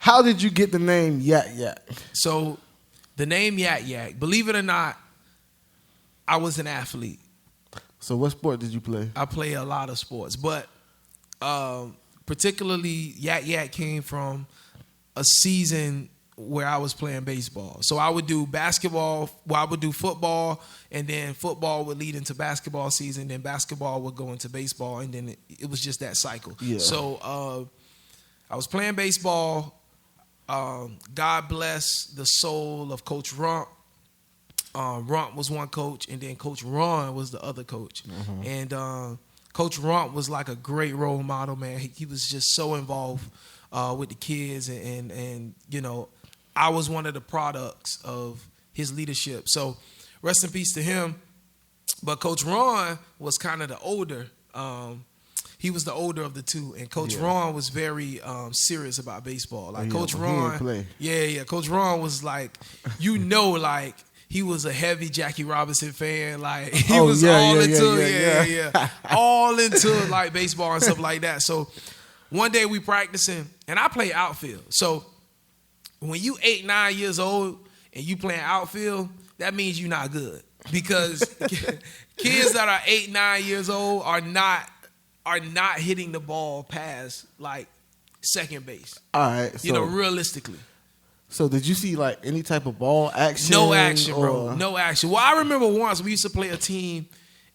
How did you get the name Yak-Yak? So the name Yak-Yak, believe it or not, I was an athlete. So what sport did you play? I play a lot of sports, but particularly Yak-Yak came from a season where I was playing baseball. So I would do basketball, I would do football, and then football would lead into basketball season, then basketball would go into baseball, and then it was just that cycle. Yeah. So I was playing baseball. God bless the soul of Coach Rump. Rump was one coach, and then Coach Ron was the other coach. Mm-hmm. And Coach Rump was like a great role model, man. He was just so involved with the kids, and you know, I was one of the products of his leadership. So rest in peace to him. But Coach Ron was kind of the older. He was the older of the two, and Coach Ron was very serious about baseball. Like Coach Ron, Coach Ron was like, like he was a heavy Jackie Robinson fan. Like he was all into like baseball and stuff like that. So one day we practicing, and I play outfield. So when you 8, 9 years old and you playing outfield, that means you're not good, because kids that are 8, 9 years old are not hitting the ball past like second base. All right, so, realistically. So did you see like any type of ball action? No action, bro. No action. Well, I remember once we used to play a team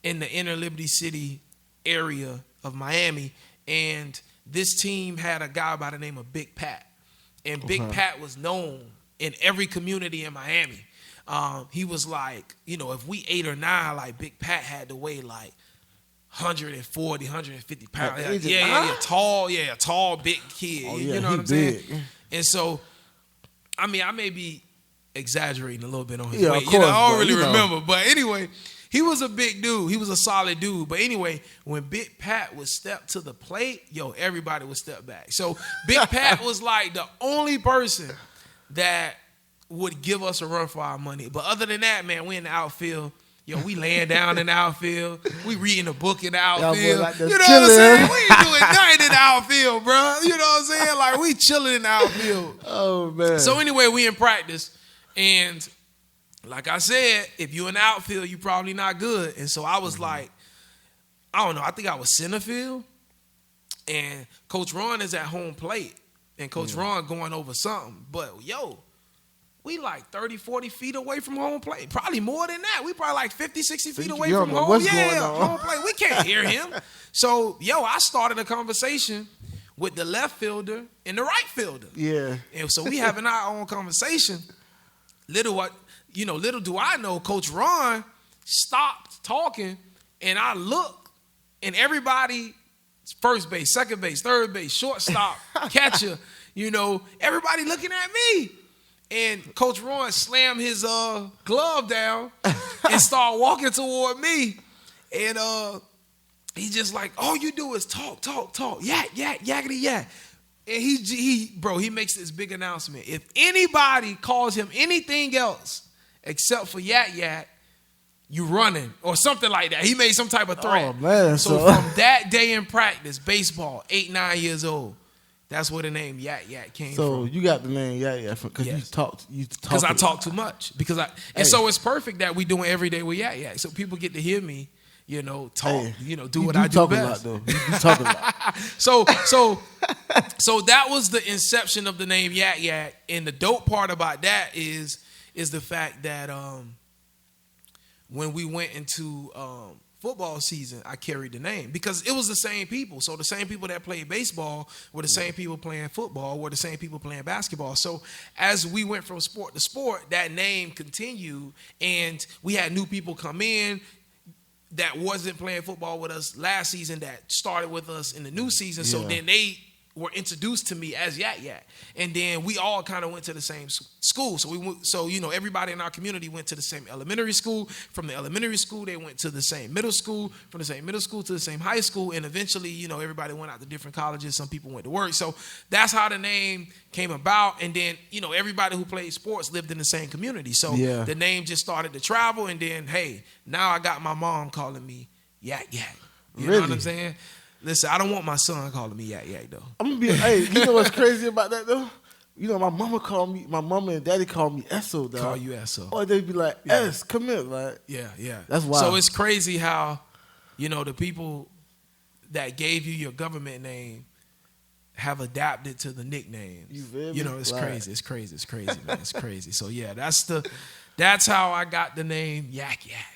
in the inner Liberty City area of Miami, and this team had a guy by the name of Big Pat. And Big Pat was known in every community in Miami. He was like, if we 8 or 9, like Big Pat had to weigh like 140, 150 pounds. Tall, big kid. You know what I'm saying? And so, I mean, I may be exaggerating a little bit on his weight. Of course, I don't really remember. But anyway, he was a big dude. He was a solid dude. But anyway, when Big Pat would step to the plate, everybody would step back. So Big Pat was like the only person that would give us a run for our money. But other than that, man, we in the outfield. We laying down in the outfield. We reading a book in the outfield. Like you know what I'm saying? We ain't doing nothing in the outfield, bro. You know what I'm saying? Like, we chilling in the outfield. Oh, man. So anyway, we in practice. And like I said, if you in the outfield, you probably not good. And so I was like, I don't know. I think I was center field. And Coach Ron is at home plate. And Coach Ron going over something. But, we like 30, 40 feet away from home plate. Probably more than that. We probably like 50, 60 feet away from home. What's going on? Home plate. We can't hear him. So, I started a conversation with the left fielder and the right fielder. Yeah. And so we having our own conversation. Little do I know, Coach Ron stopped talking, and I look, and everybody, first base, second base, third base, shortstop, catcher, everybody looking at me. And Coach Ron slammed his glove down and started walking toward me. And he just like, all you do is talk. Yak, yakety, yak. And he makes this big announcement. If anybody calls him anything else except for Yak Yak, you running or something like that. He made some type of threat. Oh, man. So from that day in practice, baseball, 8, 9 years old, that's where the name Yak-Yak came from. So you got the name Yak-Yak because you talked. Because I talk too much. So it's perfect that we doing every day with Yak-Yak. So people get to hear me, talk, do what I do best. You talk a lot. So that was the inception of the name Yak-Yak. And the dope part about that is the fact that when we went into football season, I carried the name because it was the same people. So the same people that played baseball were the same people playing football, were the same people playing basketball. So as we went from sport to sport, that name continued, and we had new people come in that wasn't playing football with us last season that started with us in the new season. So then they were introduced to me as Yak-Yak. And then we all kind of went to the same school. So everybody in our community went to the same elementary school. From the elementary school, they went to the same middle school. From the same middle school to the same high school. And eventually, everybody went out to different colleges. Some people went to work. So that's how the name came about. And then, everybody who played sports lived in the same community. So the name just started to travel. And then, hey, now I got my mom calling me Yak-Yak. You know what I'm saying? Listen, I don't want my son calling me Yak-Yak, though. I'm gonna be. Hey, you know what's crazy about that though? You know, my mama and daddy call me Esso, dog. Call you Esso. Or they'd be like, S, come here. Like, yeah. That's wild. So it's crazy how, the people that gave you your government name have adapted to the nicknames. It's crazy. It's crazy, man. It's crazy. So yeah, that's how I got the name Yak-Yak.